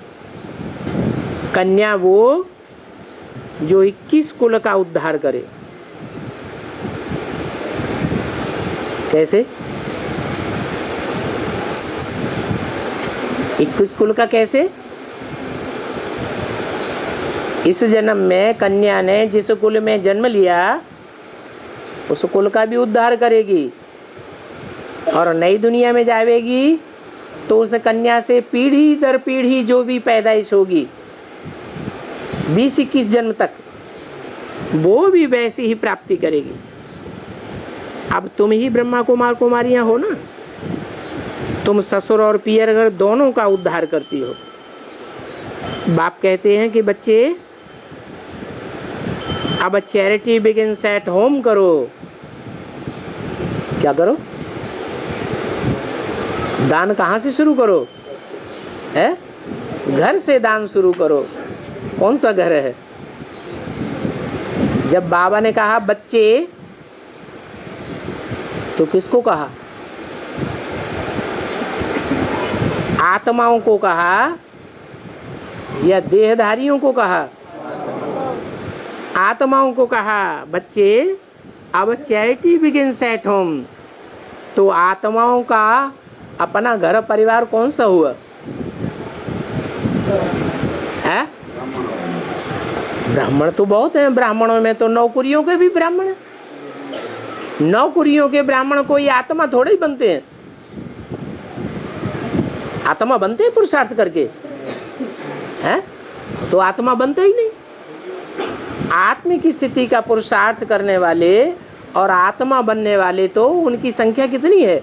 कन्या वो जो 21 कुल का उद्धार करे। कैसे? 21 कुल का कैसे? इस जन्म में कन्या ने जिस कुल में जन्म लिया उस कुल का भी उद्धार करेगी, और नई दुनिया में जाएगी तो उस कन्या से पीढ़ी दर पीढ़ी जो भी पैदाइश होगी 20-21 जन्म तक, वो भी वैसी ही प्राप्ति करेगी। अब तुम ही ब्रह्मा कुमार कुमारियां हो ना, तुम ससुर और पियर घर दोनों का उद्धार करती हो। बाप कहते हैं कि बच्चे अब चैरिटी बिगिंस एट होम करो। क्या करो? दान कहाँ से शुरू करो? है? घर से दान शुरू करो। कौन सा घर है? जब बाबा ने कहा बच्चे, तो किसको कहा? आत्माओं को कहा या देहधारियों को कहा? आत्माओं को कहा बच्चे अब चैरिटी बिगिंस एट होम। तो आत्माओं का अपना घर परिवार कौन सा हुआ है? ब्राह्मण तो बहुत हैं। ब्राह्मणों में तो नौकरियों के भी ब्राह्मण हैं। नौकरियों के ब्राह्मण कोई आत्मा थोड़े ही बनते हैं। आत्मा बनते हैं पुरुषार्थ करके? हैं? तो आत्मा बनता ही नहीं। आत्मिक स्थिति का पुरुषार्थ करने वाले और आत्मा बनने वाले तो उनकी संख्या कितनी है?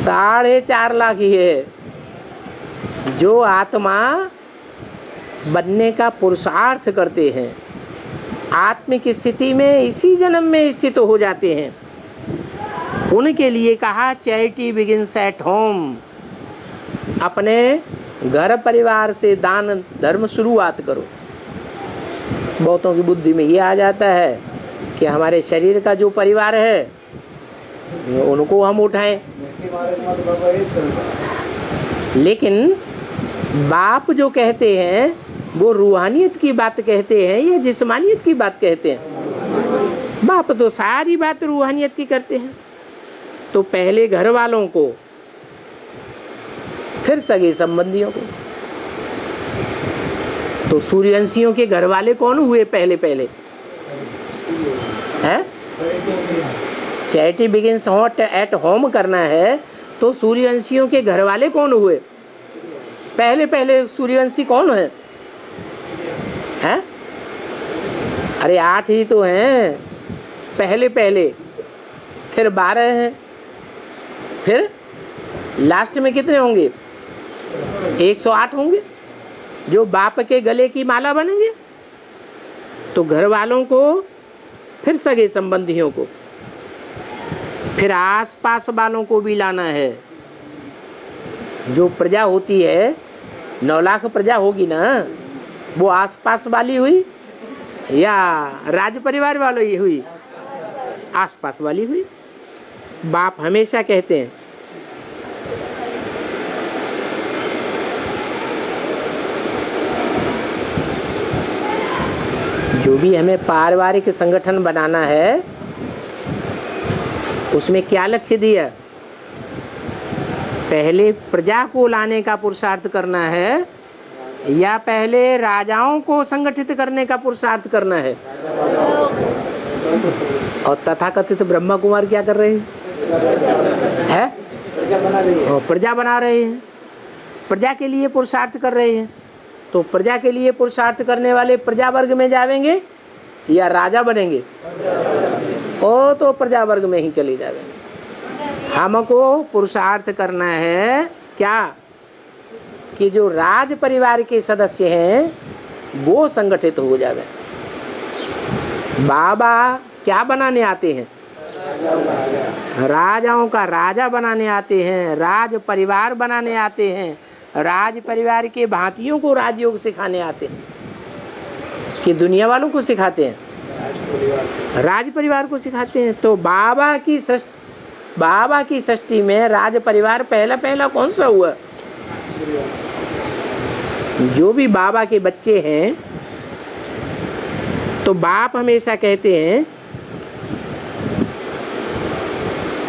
4.5 लाख ही है। जो आत्मा बनने का पुरुषार्थ करते हैं, आत्मिक स्थिति में इसी जन्म में स्थित हो जाते हैं, उनके लिए कहा चैरिटी बिगिंस एट होम। अपने घर परिवार से दान धर्म शुरुआत करो। बहुतों की बुद्धि में ये आ जाता है कि हमारे शरीर का जो परिवार है उनको हम उठाएं, लेकिन बाप जो कहते हैं वो रूहानियत की बात कहते हैं या जिस्मानियत की बात कहते हैं? बाप तो सारी बात रूहानियत की करते हैं। तो पहले घर वालों को, फिर सगे संबंधियों को। तो सूर्यवंशियों के घर वाले कौन हुए पहले पहले? है चैरिटी बिगिंस एट होम करना है तो सूर्यवंशियों के घर वाले कौन हुए? पहले पहले सूर्यवंशी कौन है? हैं? अरे 8 ही तो हैं पहले पहले, फिर 12 हैं, फिर लास्ट में कितने होंगे? 108 होंगे जो बाप के गले की माला बनेंगे। तो घर वालों को, फिर सगे संबंधियों को, फिर आसपास वालों को भी लाना है। जो प्रजा होती है, 9 लाख प्रजा होगी ना, वो आसपास वाली हुई या राज परिवार वाली हुई? आसपास वाली हुई। बाप हमेशा कहते हैं जो भी हमें पारिवारिक संगठन बनाना है उसमें क्या लक्ष्य दिया? पहले प्रजा को लाने का पुरुषार्थ करना है या पहले राजाओं को संगठित करने का पुरुषार्थ करना है? और तथाकथित ब्रह्मा कुमार क्या कर रहे हैं? प्रजा बना रहे हैं, प्रजा के लिए पुरुषार्थ कर रहे हैं। तो प्रजा के लिए पुरुषार्थ करने वाले प्रजा वर्ग में जाएंगे या राजा बनेंगे? ओ तो प्रजा वर्ग में ही चले जाएंगे। हमको पुरुषार्थ करना है क्या? कि जो राज परिवार के सदस्य हैं वो संगठित हो जाए। बाबा क्या बनाने आते हैं? राजाओं का राजा बनाने आते हैं, राज परिवार बनाने आते हैं, राज परिवार के भांतियों को राजयोग सिखाने आते हैं। कि दुनिया वालों को सिखाते हैं, राज परिवार को सिखाते हैं। तो बाबा की सृष्टि में राज परिवार पहला पहला कौन सा हुआ? जो भी बाबा के बच्चे हैं, तो बाप हमेशा कहते हैं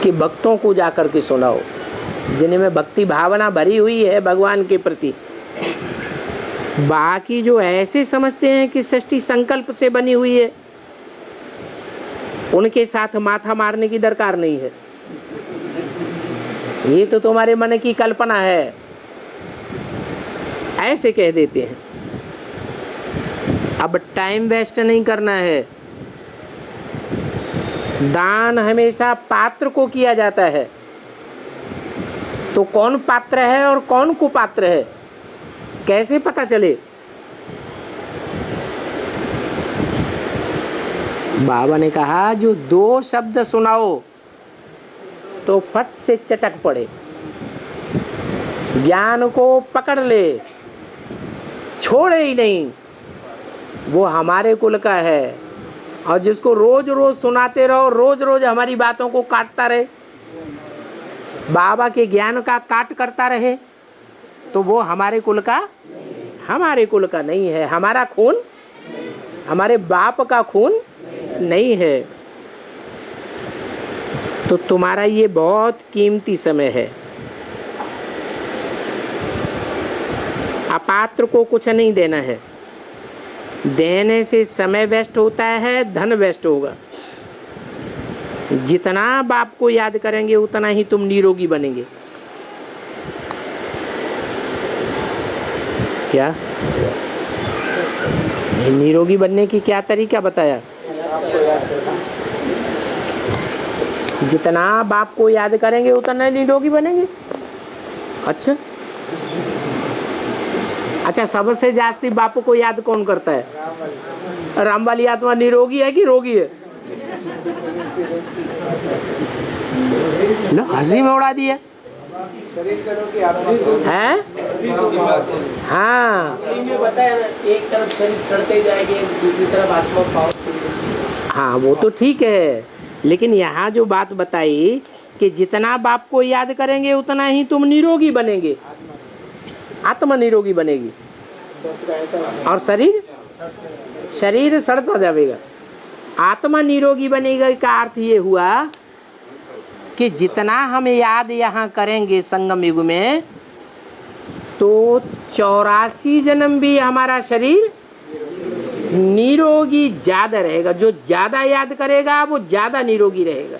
कि भक्तों को जाकर के सुनाओ, जिनमें भक्ति भावना भरी हुई है भगवान के प्रति। बाकी जो ऐसे समझते हैं कि सृष्टि संकल्प से बनी हुई है, उनके साथ माथा मारने की दरकार नहीं है। ये तो तुम्हारे मन की कल्पना है, ऐसे कह देते हैं। अब टाइम वेस्ट नहीं करना है। दान हमेशा पात्र को किया जाता है। तो कौन पात्र है और कौन कुपात्र है, कैसे पता चले? बाबा ने कहा जो 2 शब्द सुनाओ तो फट से चटक पड़े, ज्ञान को पकड़ ले, छोड़े ही नहीं, वो हमारे कुल का है। और जिसको रोज रोज सुनाते रहो, रोज रोज हमारी बातों को काटता रहे, बाबा के ज्ञान का काट करता रहे, तो वो हमारे कुल का नहीं है। हमारा खून, हमारे बाप का खून नहीं है। तो तुम्हारा ये बहुत कीमती समय है। अपात्र को कुछ नहीं देना है। देने से समय वेस्ट होता है, धन वेस्ट होगा। जितना बाप को याद करेंगे उतना ही तुम निरोगी बनेंगे। क्या निरोगी बनने की क्या तरीका बताया? जितना बाप को याद करेंगे उतना निरोगी बनेंगे। अच्छा, सबसे जास्ती बापू को याद कौन करता है? राम वाली आत्मा निरोगी है कि रोगी है? लो, हंसी में उड़ा दिया है। हाँ, एक तरफ शरीर सड़ते जाएंगे, दूसरी तरफ आत्मा पावर। हाँ, वो तो ठीक है, लेकिन यहाँ जो बात बताई कि जितना बाप को याद करेंगे उतना ही तुम निरोगी बनेंगे, आत्मा निरोगी बनेगी, और शरीर सड़ता जाएगा। आत्मा निरोगी बनेगा का अर्थ ये हुआ कि जितना हम याद यहाँ करेंगे संगम युग में, तो 84 जन्म भी हमारा शरीर निरोगी ज्यादा रहेगा। जो ज्यादा याद करेगा वो ज्यादा निरोगी रहेगा,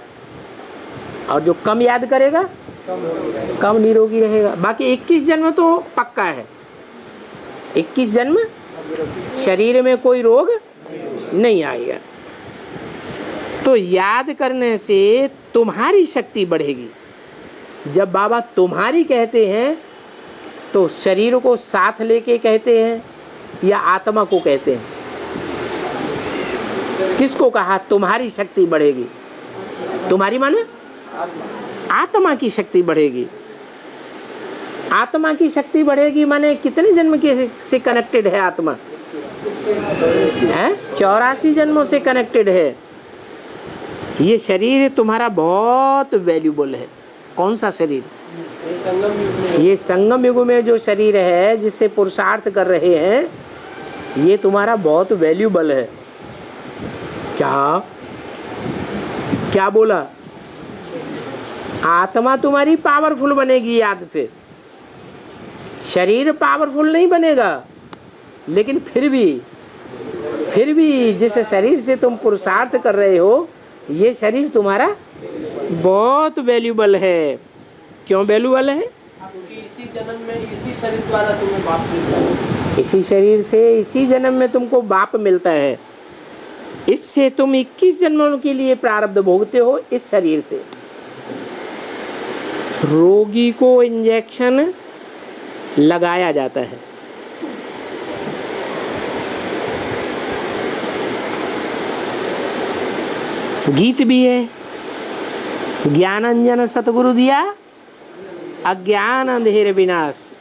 और जो कम याद करेगा कम निरोगी रहेगा। बाकी 21 जन्म तो पक्का है, 21 जन्म शरीर में कोई रोग नहीं आएगा। तो याद करने से तुम्हारी शक्ति बढ़ेगी। जब बाबा तुम्हारी कहते हैं तो शरीर को साथ लेके कहते हैं या आत्मा को कहते हैं? किसको कहा तुम्हारी शक्ति बढ़ेगी? तुम्हारी माने आत्मा की शक्ति बढ़ेगी। आत्मा की शक्ति बढ़ेगी माने कितने जन्म के से कनेक्टेड है आत्मा? है 84 जन्मों से कनेक्टेड है। ये शरीर तुम्हारा बहुत वैल्यूबल है। कौन सा शरीर? ये संगम युग में जो शरीर है जिससे पुरुषार्थ कर रहे हैं, ये तुम्हारा बहुत वैल्यूबल है। क्या बोला? आत्मा तुम्हारी पावरफुल बनेगी याद से, शरीर पावरफुल नहीं बनेगा। लेकिन फिर भी जिस शरीर से तुम पुरुषार्थ कर रहे हो, ये शरीर तुम्हारा बहुत वैल्यूबल है। क्यों वैल्यूबल है? क्योंकि इसी जन्म में इसी शरीर द्वारा तुम्हें बाप मिलता है। इसी शरीर से इसी जन्म में तुमको बाप मिलता है। इससे तुम 21 जन्मों के लिए प्रारब्ध भोगते हो। इस शरीर से रोगी को इंजेक्शन लगाया जाता है। गीत भी है, ज्ञान अंजन सतगुरु दिया, अज्ञान अंधेर विनाश।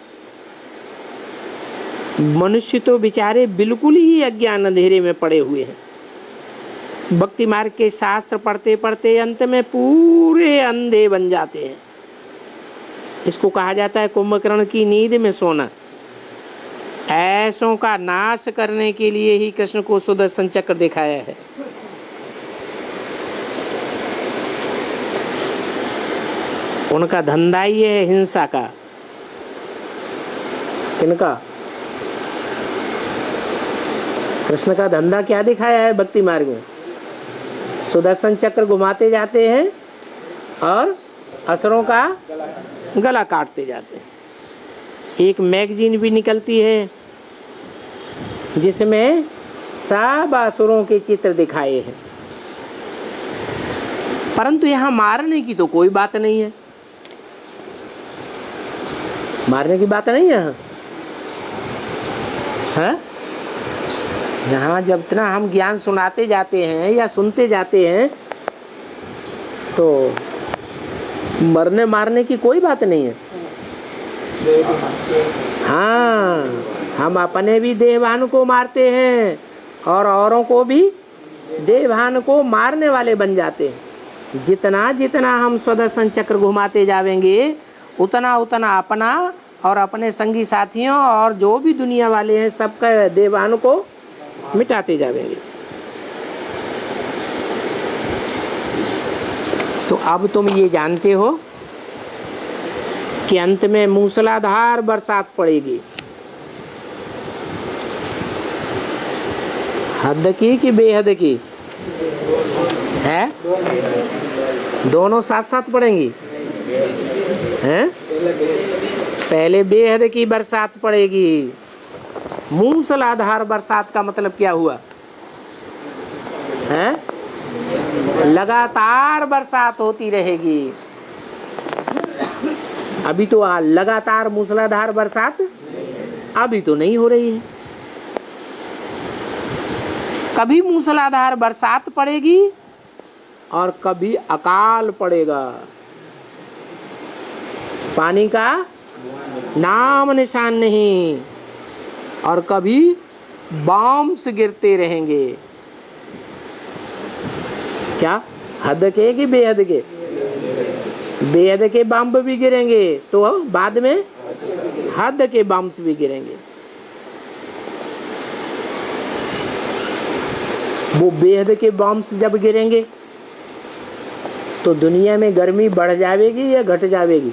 मनुष्य तो बेचारे बिल्कुल ही अज्ञान अंधेरे में पड़े हुए हैं। भक्ति मार्ग के शास्त्र पढ़ते पढ़ते अंत में पूरे अंधे बन जाते हैं। इसको कहा जाता है कुंभकर्ण की नींद में सोना। ऐसों का नाश करने के लिए ही कृष्ण को सुदर्शन चक्र दिखाया है। उनका धंधा ही है हिंसा का। किनका? कृष्ण का धंधा क्या दिखाया है भक्ति मार्ग में? सुदर्शन चक्र घुमाते जाते हैं और असुरों का गला काटते जाते हैं। एक मैगजीन भी निकलती है जिसमें सब असुरों के चित्र दिखाए हैं, परंतु यहाँ मारने की तो कोई बात नहीं है। मारने की बात नहीं है हाँ? यहाँ जब इतना हम ज्ञान सुनाते जाते हैं या सुनते जाते हैं तो मरने मारने की कोई बात नहीं है। हाँ, हम अपने भी देहभान को मारते हैं और औरों को भी देहभान को मारने वाले बन जाते हैं। जितना जितना हम सुदर्शन चक्र घुमाते जाएंगे उतना उतना अपना और अपने संगी साथियों और जो भी दुनिया वाले हैं सबका देहभान को मिटाते जाएंगे। तो अब तुम ये जानते हो कि अंत में मूसलाधार बरसात पड़ेगी। हद की कि बेहद की है? दोनों साथ साथ पड़ेंगी हैं? पहले बेहद की बरसात पड़ेगी मूसलाधार बरसात का मतलब क्या हुआ है? लगातार बरसात होती रहेगी। अभी तो लगातार मूसलाधार बरसात अभी तो नहीं हो रही है। कभी मूसलाधार बरसात पड़ेगी और कभी अकाल पड़ेगा। पानी का नाम निशान नहीं। और कभी बॉम्ब्स गिरते रहेंगे। क्या हद के कि बेहद के? बेहद के बम भी गिरेंगे तो बाद में हद के बम्स भी गिरेंगे। वो बेहद के बम्स जब गिरेंगे तो दुनिया में गर्मी बढ़ जाएगी या घट जाएगी?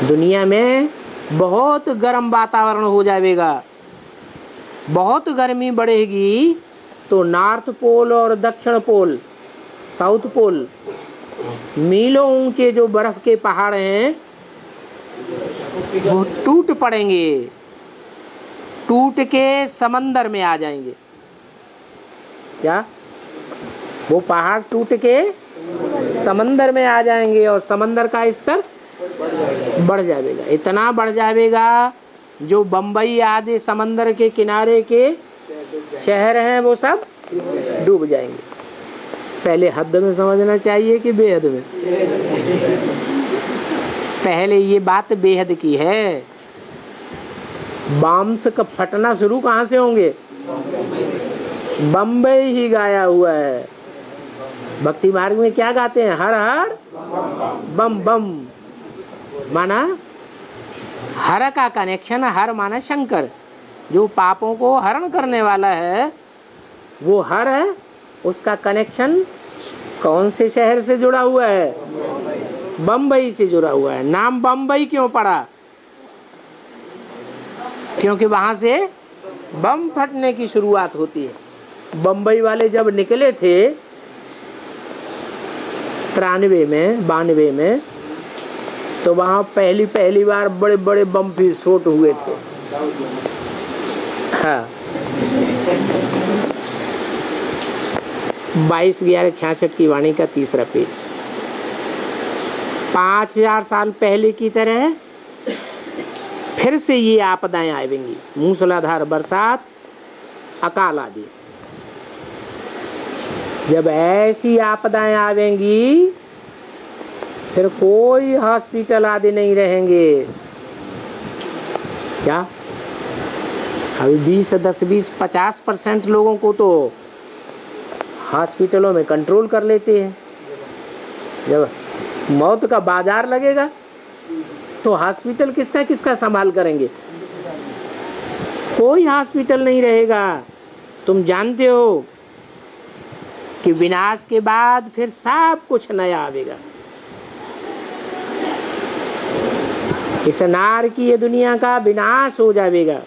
दुनिया में बहुत गर्म वातावरण हो जाएगा। बहुत गर्मी बढ़ेगी तो नॉर्थ पोल और दक्षिण पोल, साउथ पोल, मीलों ऊंचे जो बर्फ के पहाड़ हैं वो टूट पड़ेंगे, टूट के समंदर में आ जाएंगे। क्या? वो पहाड़ टूट के समंदर में आ जाएंगे और समंदर का स्तर बढ़ जाएगा। इतना बढ़ जाएगा जो बंबई आदि समंदर के किनारे के शहर हैं वो सब डूब जाएंगे। पहले हद में समझना चाहिए कि बेहद में? पहले ये बात बेहद की है। बम्स का फटना शुरू कहाँ से होंगे? बम्बई ही गाया हुआ है। भक्ति मार्ग में क्या गाते हैं? हर हर बम बम। माना हर का कनेक्शन, हर माना शंकर, जो पापों को हरण करने वाला है वो हर है। उसका कनेक्शन कौन से शहर से जुड़ा हुआ है? बम्बई से जुड़ा हुआ है। नाम बम्बई क्यों पड़ा? क्योंकि वहां से बम फटने की शुरुआत होती है। बम्बई वाले जब निकले थे 93 में 92 में, तो वहां पहली बार बड़े बड़े बम विस्फोट हुए थे। हाँ, 22/11/66 की वाणी का 3रा पेज। 5000 साल पहले की तरह फिर से ये आपदाएं आएंगी, मूसलाधार बरसात, अकाल आदि। जब ऐसी आपदाएं आवेंगी फिर कोई हॉस्पिटल आदि नहीं रहेंगे। क्या? अभी 10-20-50% लोगों को तो हॉस्पिटलों में कंट्रोल कर लेते हैं। जब मौत का बाजार लगेगा तो हॉस्पिटल किसका किसका संभाल करेंगे? कोई हॉस्पिटल नहीं रहेगा। तुम जानते हो कि विनाश के बाद फिर सब कुछ नया आवेगा। इस नारकीय दुनिया का विनाश हो जाएगा।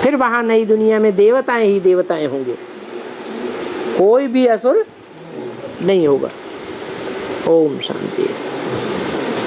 फिर वहां नई दुनिया में देवताएं ही देवताएं होंगे, कोई भी असुर नहीं होगा। ओम शांति।